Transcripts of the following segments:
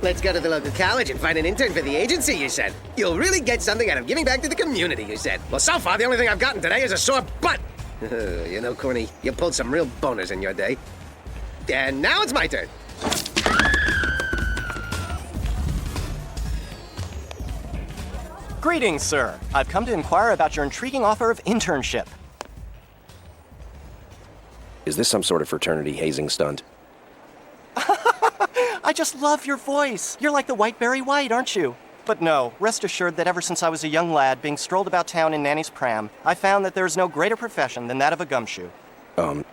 Let's go to the local college and find an intern for the agency, you said. You'll really get something out of giving back to the community, you said. Well, so far, the only thing I've gotten today is a sore butt. You know, Corny, you pulled some real boners in your day. And now it's my turn. Greetings, sir. I've come to inquire about your intriguing offer of internship. Is this some sort of fraternity hazing stunt? I just love your voice. You're like the White Berry White, aren't you? But no, rest assured that ever since I was a young lad being strolled about town in Nanny's pram, I found that there is no greater profession than that of a gumshoe.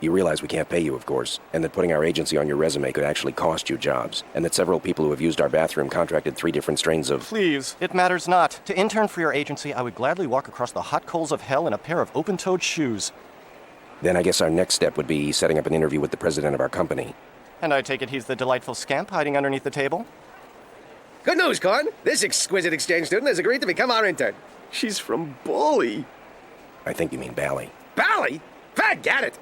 You realize we can't pay you, of course, and that putting our agency on your resume could actually cost you jobs, and that several people who have used our bathroom contracted 3 different strains of... Please, it matters not. To intern for your agency, I would gladly walk across the hot coals of hell in a pair of open-toed shoes. Then I guess our next step would be setting up an interview with the president of our company. And I take it he's the delightful scamp hiding underneath the table? Good news, Corn. This exquisite exchange student has agreed to become our intern. She's from Bali. I think you mean Bally. Bally? Forget it.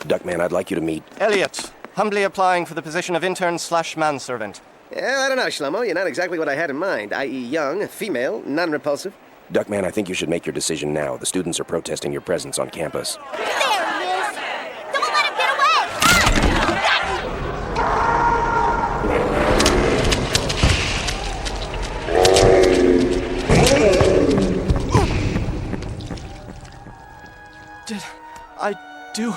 Duckman, I'd like you to meet... Elliott, humbly applying for the position of intern/manservant. Yeah, I don't know, Shlomo. You're not exactly what I had in mind, i.e. young, female, non-repulsive. Duckman, I think you should make your decision now. The students are protesting your presence on campus. There he is! Don't let him get away! Did I do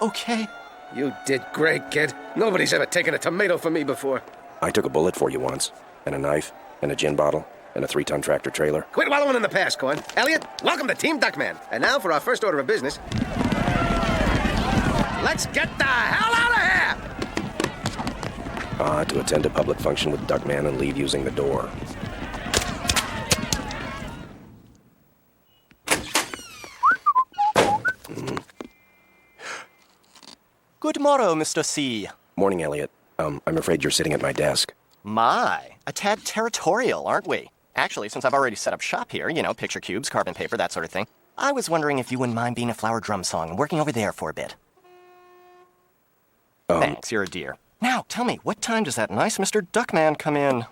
okay? You did great, kid. Nobody's ever taken a tomato from me before. I took a bullet for you once, and a knife, and a gin bottle, and a 3-ton tractor trailer. Quit wallowing in the past, Corn. Elliott, welcome to Team Duckman. And now for our first order of business. Let's get the hell out of here! To attend a public function with Duckman and leave using the door. Good morrow, Mr. C. Morning, Elliott. I'm afraid you're sitting at my desk. My, a tad territorial, aren't we? Actually, since I've already set up shop here, you know, picture cubes, carbon paper, that sort of thing, I was wondering if you wouldn't mind being a flower drum song and working over there for a bit. Thanks, you're a dear. Now, tell me, what time does that nice Mr. Duckman come in?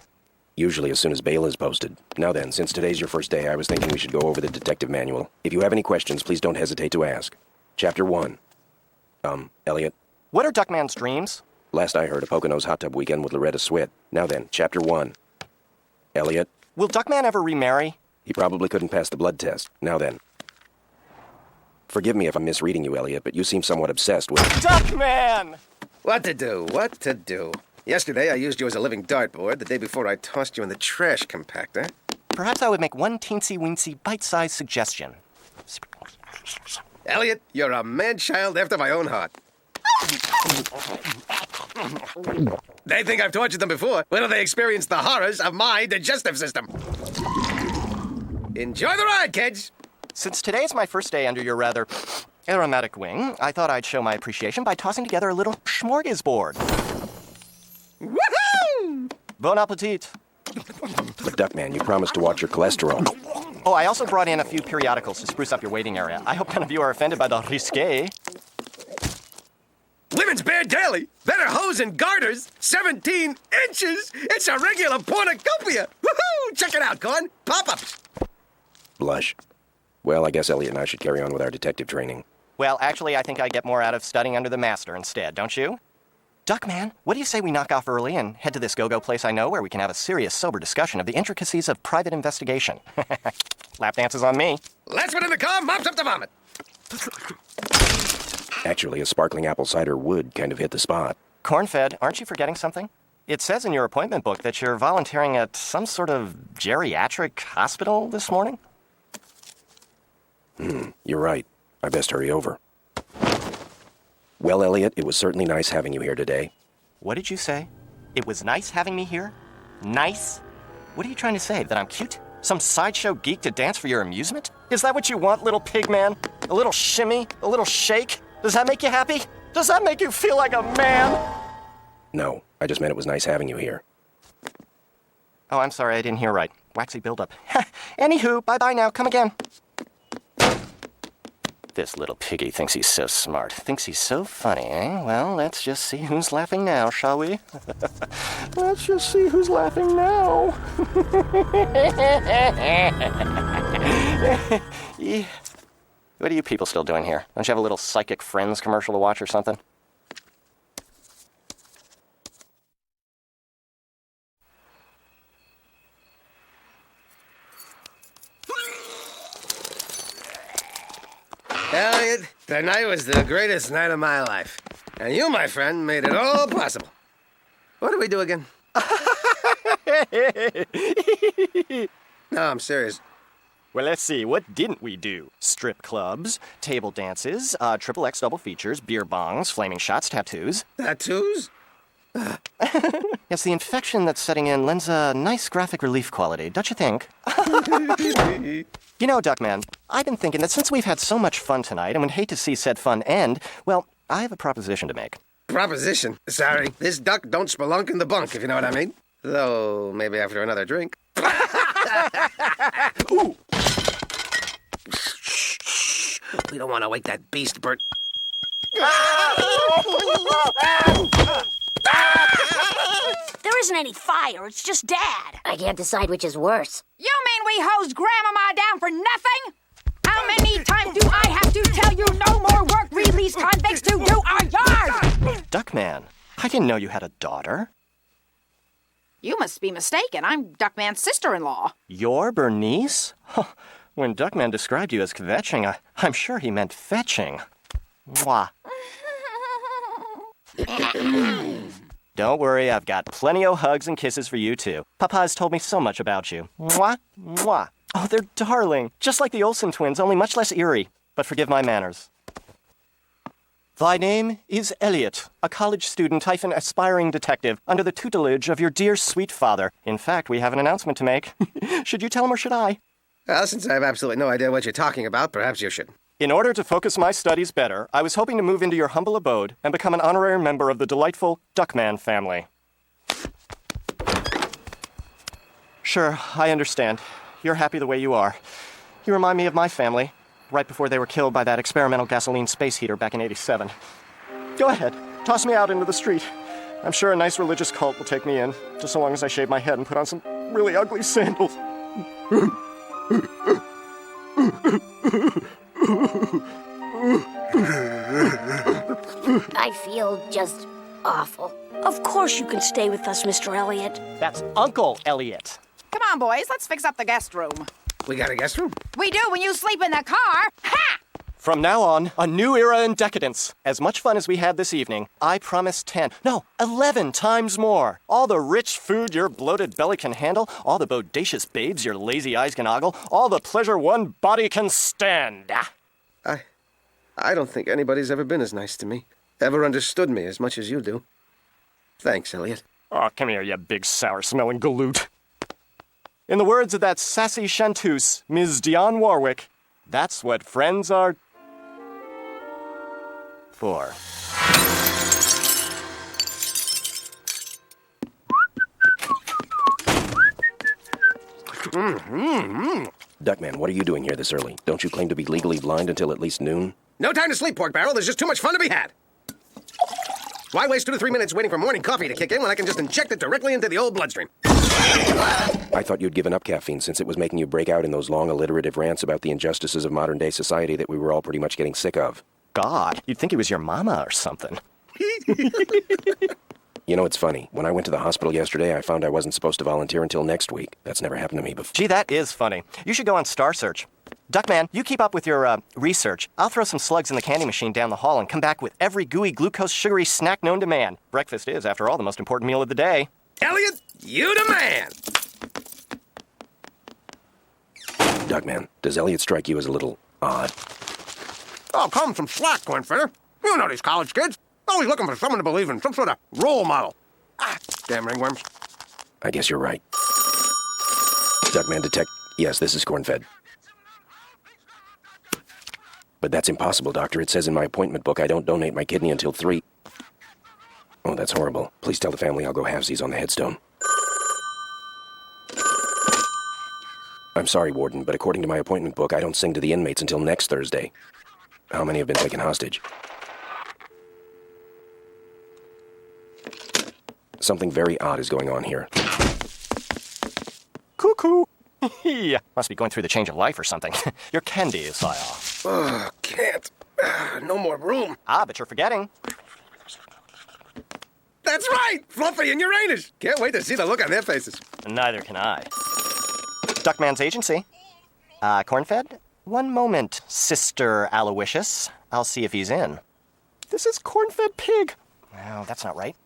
Usually as soon as bail is posted. Now then, since today's your first day, I was thinking we should go over the detective manual. If you have any questions, please don't hesitate to ask. Chapter 1. Elliott? What are Duckman's dreams? Last I heard, a Poconos hot tub weekend with Loretta Swit. Now then, Chapter 1. Elliott? Will Duckman ever remarry? He probably couldn't pass the blood test. Now then. Forgive me if I'm misreading you, Elliott, but you seem somewhat obsessed with... Duckman! What to do? What to do? Yesterday, I used you as a living dartboard. The day before, I tossed you in the trash compactor. Perhaps I would make one teensy-weensy, bite-sized suggestion. Elliott, you're a man-child after my own heart. They think I've tortured them before. Wait till they experience the horrors of my digestive system. Enjoy the ride, kids! Since today's my first day under your rather aromatic wing, I thought I'd show my appreciation by tossing together a little smorgasbord. Woohoo! Bon appetit. Duckman, you promised to watch your cholesterol. Oh, I also brought in a few periodicals to spruce up your waiting area. I hope none of you are offended by the risque. Women's bare daily. Better hose and garters. 17 inches. It's a regular pornocopia. Woohoo! Check it out, Corn. Pop-ups. Blush. Well, I guess Elliott and I should carry on with our detective training. Well, actually, I think I get more out of studying under the master instead, don't you? Duckman, what do you say we knock off early and head to this go-go place I know where we can have a serious, sober discussion of the intricacies of private investigation? Lap dances on me. Last one in the car mops up the vomit. Actually, a sparkling apple cider would kind of hit the spot. Corn-fed, aren't you forgetting something? It says in your appointment book that you're volunteering at some sort of geriatric hospital this morning? You're right. I best hurry over. Well, Elliott, it was certainly nice having you here today. What did you say? It was nice having me here? Nice? What are you trying to say, that I'm cute? Some sideshow geek to dance for your amusement? Is that what you want, little pig man? A little shimmy? A little shake? Does that make you happy? Does that make you feel like a man? No, I just meant it was nice having you here. Oh, I'm sorry, I didn't hear right. Waxy buildup. Anywho, bye-bye now. Come again. This little piggy thinks he's so smart. Thinks he's so funny, eh? Well, let's just see who's laughing now, shall we? Let's just see who's laughing now. Yeah. What are you people still doing here? Don't you have a little Psychic Friends commercial to watch or something? Elliott, tonight was the greatest night of my life. And you, my friend, made it all possible. What did we do again? No, I'm serious. Well, let's see. What didn't we do? Strip clubs, table dances, triple X double features, beer bongs, flaming shots, tattoos. Tattoos? Yes, the infection that's setting in lends a nice graphic relief quality, don't you think? You know, Duckman, I've been thinking that since we've had so much fun tonight and would hate to see said fun end, well, I have a proposition to make. Proposition? Sorry, this duck don't spelunk in the bunk, if you know what I mean. Though, maybe after another drink. Ooh. Shh. We don't want to wake that beast, Bert. There isn't any fire, it's just Dad. I can't decide which is worse. You mean we hosed Grandmama down for nothing? How many times do I have to tell you no more work release convicts to do our yard? Duckman, I didn't know you had a daughter. You must be mistaken. I'm Duckman's sister-in-law. You're Bernice? When Duckman described you as kvetching, I'm sure he meant fetching. Mwah. Don't worry, I've got plenty of hugs and kisses for you, too. Papa's told me so much about you. Mwah, mwah. Oh, they're darling. Just like the Olsen twins, only much less eerie. But forgive my manners. Thy name is Elliott, a college student - aspiring detective under the tutelage of your dear sweet father. In fact, we have an announcement to make. Should you tell him or should I? Well, since I have absolutely no idea what you're talking about, perhaps you should. In order to focus my studies better, I was hoping to move into your humble abode and become an honorary member of the delightful Duckman family. Sure, I understand. You're happy the way you are. You remind me of my family, right before they were killed by that experimental gasoline space heater back in '87. Go ahead, toss me out into the street. I'm sure a nice religious cult will take me in, just so long as I shave my head and put on some really ugly sandals. I feel just awful. Of course you can stay with us, Mr. Elliott. That's Uncle Elliott. Come on, boys. Let's fix up the guest room. We got a guest room? We do when you sleep in the car. Ha! From now on, a new era in decadence. As much fun as we had this evening, I promise 11 times more. All the rich food your bloated belly can handle, all the bodacious babes your lazy eyes can ogle, all the pleasure one body can stand. I don't think anybody's ever been as nice to me, ever understood me as much as you do. Thanks, Elliott. Oh, come here, you big sour-smelling galoot. In the words of that sassy chanteuse, Ms. Dionne Warwick, that's what friends are for. Duckman, what are you doing here this early? Don't you claim to be legally blind until at least noon? No time to sleep, pork barrel. There's just too much fun to be had. Why waste 2 to 3 minutes waiting for morning coffee to kick in when I can just inject it directly into the old bloodstream? I thought you'd given up caffeine since it was making you break out in those long alliterative rants about the injustices of modern-day society that we were all pretty much getting sick of. God, you'd think it was your mama or something. You know, it's funny. When I went to the hospital yesterday, I found I wasn't supposed to volunteer until next week. That's never happened to me before. Gee, that is funny. You should go on Star Search. Duckman, you keep up with your, research. I'll throw some slugs in the candy machine down the hall and come back with every gooey, glucose, sugary snack known to man. Breakfast is, after all, the most important meal of the day. Elliott, you the man! Duckman, does Elliott strike you as a little odd? Oh, come some slack, Cornfetter. You know these college kids. Always looking for someone to believe in, some sort of role model. Damn ringworms. I guess you're right. Duckman detect... Yes, this is corn-fed. But that's impossible, Doctor. It says in my appointment book I don't donate my kidney until 3. Oh, that's horrible. Please tell the family I'll go halvesies on the headstone. I'm sorry, Warden, but according to my appointment book, I don't sing to the inmates until next Thursday. How many have been taken hostage? Something very odd is going on here. Cuckoo. Yeah, must be going through the change of life or something. Your candy, sire. Oh, can't. No more room. Ah, but you're forgetting. That's right! Fluffy and Uranus. Can't wait to see the look on their faces. Neither can I. Duckman's agency. Cornfed? One moment, Sister Aloysius. I'll see if he's in. This is corn-fed pig. No, that's not right.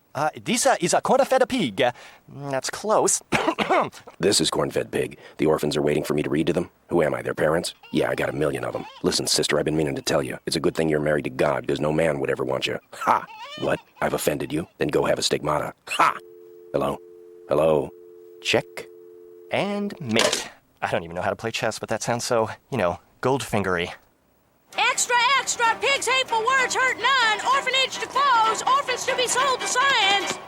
This is a corn-fed pig. That's close. This is corn-fed pig. The orphans are waiting for me to read to them. Who am I, their parents? Yeah, I got 1,000,000 of them. Listen, sister, I've been meaning to tell you. It's a good thing you're married to God, because no man would ever want you. Ha! What? I've offended you? Then go have a stigmata. Ha! Hello? Hello? Check. And mate. I don't even know how to play chess, but that sounds so, goldfingery. Extra, extra! Pigs' hateful words hurt none! Orphanage to close! Orphans to be sold to science!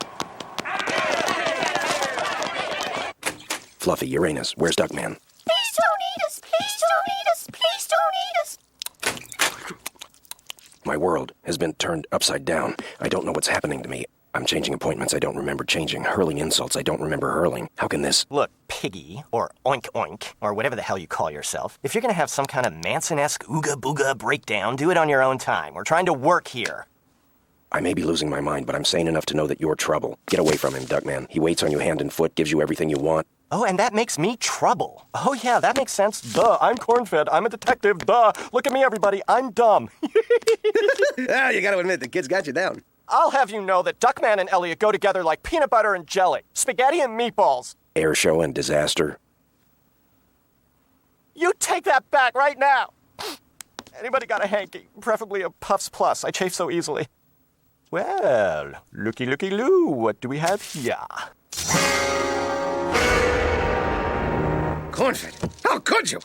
Fluffy, Uranus, where's Duckman? Please don't eat us! Please don't eat us! Please don't eat us! My world has been turned upside down. I don't know what's happening to me. I'm changing appointments I don't remember changing, hurling insults I don't remember hurling. How can this... Look, piggy, or oink oink, or whatever the hell you call yourself, if you're gonna have some kind of Manson-esque ooga-booga breakdown, do it on your own time. We're trying to work here. I may be losing my mind, but I'm sane enough to know that you're trouble. Get away from him, Duckman. He waits on you hand and foot, gives you everything you want. Oh, and that makes me trouble. Oh, yeah, that makes sense. Duh, I'm corn-fed. I'm a detective. Duh. Look at me, everybody. I'm dumb. Ah, you gotta admit, the kid's got you down. I'll have you know that Duckman and Elliott go together like peanut butter and jelly. Spaghetti and meatballs. Air show and disaster. You take that back right now. Anybody got a hanky? Preferably a Puffs Plus. I chafe so easily. Well, looky-loo, what do we have here? Cornfed, how could you?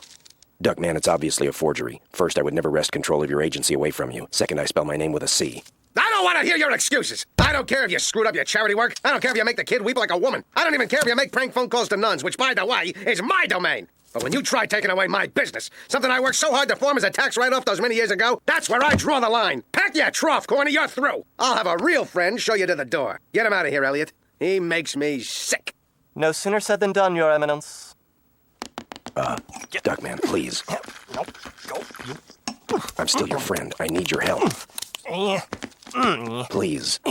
Duckman, it's obviously a forgery. First, I would never wrest control of your agency away from you. Second, I spell my name with a C. I don't want to hear your excuses. I don't care if you screwed up your charity work. I don't care if you make the kid weep like a woman. I don't even care if you make prank phone calls to nuns, which, by the way, is my domain. But when you try taking away my business, something I worked so hard to form as a tax write-off those many years ago, that's where I draw the line. Pack your trough, Corny, you're through. I'll have a real friend show you to the door. Get him out of here, Elliott. He makes me sick. No sooner said than done, Your Eminence. Duckman, please. Nope. Go. I'm still your friend. I need your help. Please. And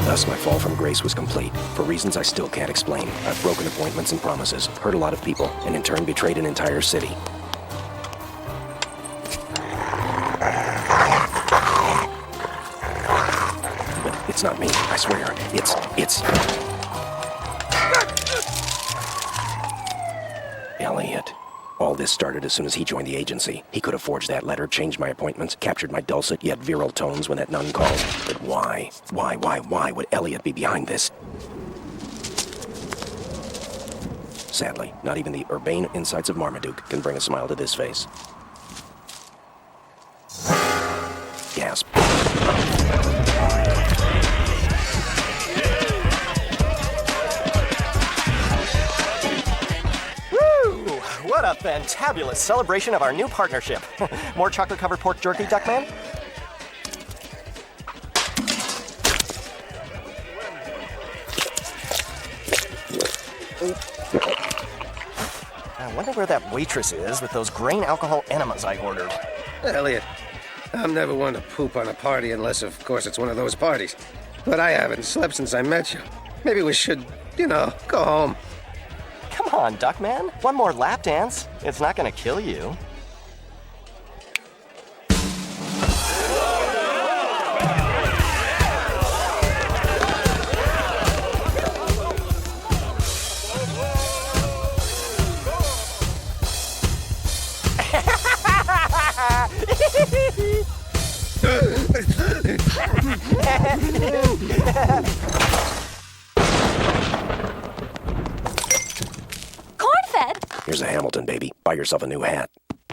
thus my fall from grace was complete. For reasons I still can't explain, I've broken appointments and promises, hurt a lot of people, and in turn betrayed an entire city. But it's not me, I swear. It's... Elliott. All this started as soon as he joined the agency. He could have forged that letter, changed my appointments, captured my dulcet yet virile tones when that nun called. But why? Why would Elliott be behind this? Sadly, not even the urbane insights of Marmaduke can bring a smile to this face. Gasp. What a fantabulous celebration of our new partnership. More chocolate-covered pork jerky, Duckman? I wonder where that waitress is with those grain alcohol enemas I ordered. Elliott, I'm never one to poop on a party unless, of course, it's one of those parties. But I haven't slept since I met you. Maybe we should, go home. Come on, Duckman. One more lap dance. It's not gonna kill you. Here's a Hamilton, baby. Buy yourself a new hat.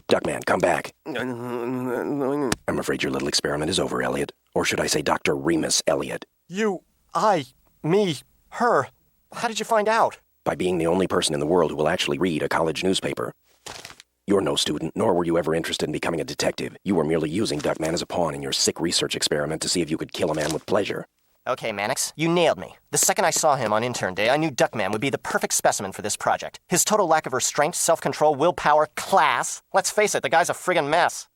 Duckman, come back. I'm afraid your little experiment is over, Elliott. Or should I say Dr. Remus Elliott? You, I, me, her. How did you find out? By being the only person in the world who will actually read a college newspaper. You're no student, nor were you ever interested in becoming a detective. You were merely using Duckman as a pawn in your sick research experiment to see if you could kill a man with pleasure. Okay, Mannix, you nailed me. The second I saw him on intern day, I knew Duckman would be the perfect specimen for this project. His total lack of restraint, self-control, willpower, class. Let's face it, the guy's a friggin' mess.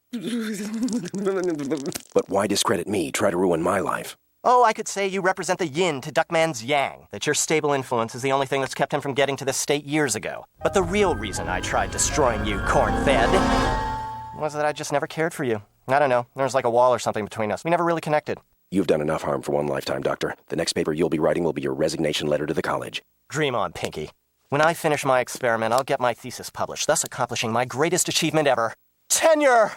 But why discredit me, try to ruin my life? Oh, I could say you represent the yin to Duckman's yang, that your stable influence is the only thing that's kept him from getting to this state years ago. But the real reason I tried destroying you, corn-fed, was that I just never cared for you. I don't know, there was like a wall or something between us. We never really connected. You've done enough harm for one lifetime, Doctor. The next paper you'll be writing will be your resignation letter to the college. Dream on, Pinky. When I finish my experiment, I'll get my thesis published, thus accomplishing my greatest achievement ever. Tenure!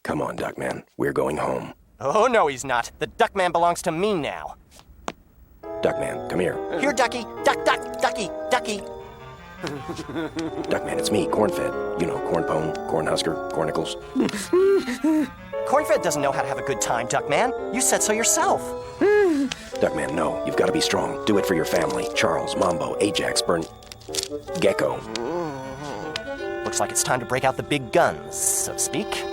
Come on, Duckman. We're going home. Oh, no, he's not. The Duckman belongs to me now. Duckman, come here. Here, Ducky. Ducky. Duckman, it's me, Cornfed. You know, corn pone, cornhusker, cornicles. Cornfed doesn't know how to have a good time, Duckman. You said so yourself. Duckman, no. You've got to be strong. Do it for your family. Charles, Mambo, Ajax, Gecko. Looks like it's time to break out the big guns, so to speak.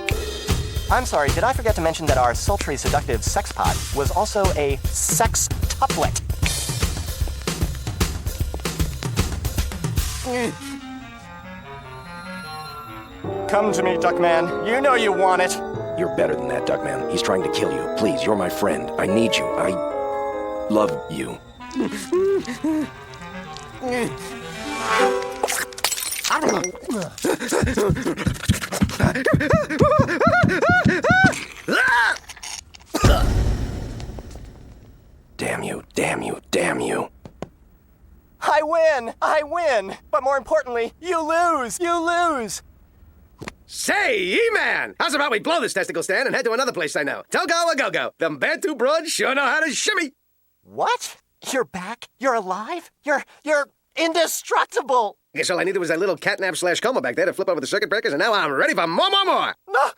I'm sorry, did I forget to mention that our sultry, seductive sex pod was also a sex-tuplet? Come to me, Duckman. You know you want it. You're better than that, Duckman. He's trying to kill you. Please, you're my friend. I need you. I love you. Damn you, damn you, damn you. I win! But more importantly, you lose! Say, E-Man! How's about we blow this testicle stand and head to another place I know? Togo a go-go. Them Bantu broads sure know how to shimmy. What? You're back? You're alive? You're indestructible! Guess all I needed was that little catnap/coma back there to flip over the circuit breakers, and now I'm ready for more! No!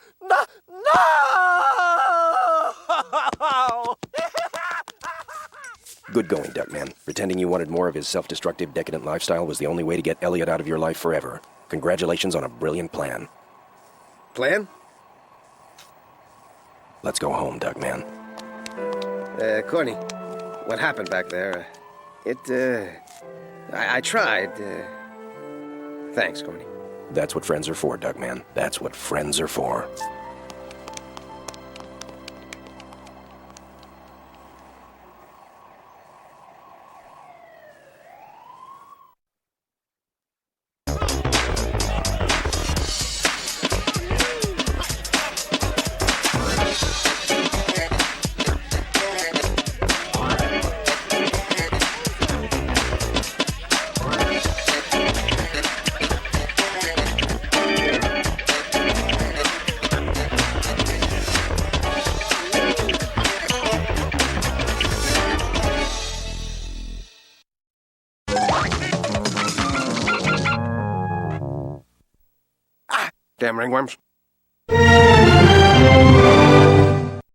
Good going, Duckman. Pretending you wanted more of his self-destructive, decadent lifestyle was the only way to get Elliott out of your life forever. Congratulations on a brilliant plan. Plan? Let's go home, Duckman. Corny, what happened back there? I tried. Thanks, Corny. That's what friends are for, Duckman. That's what friends are for. Damn ringworms.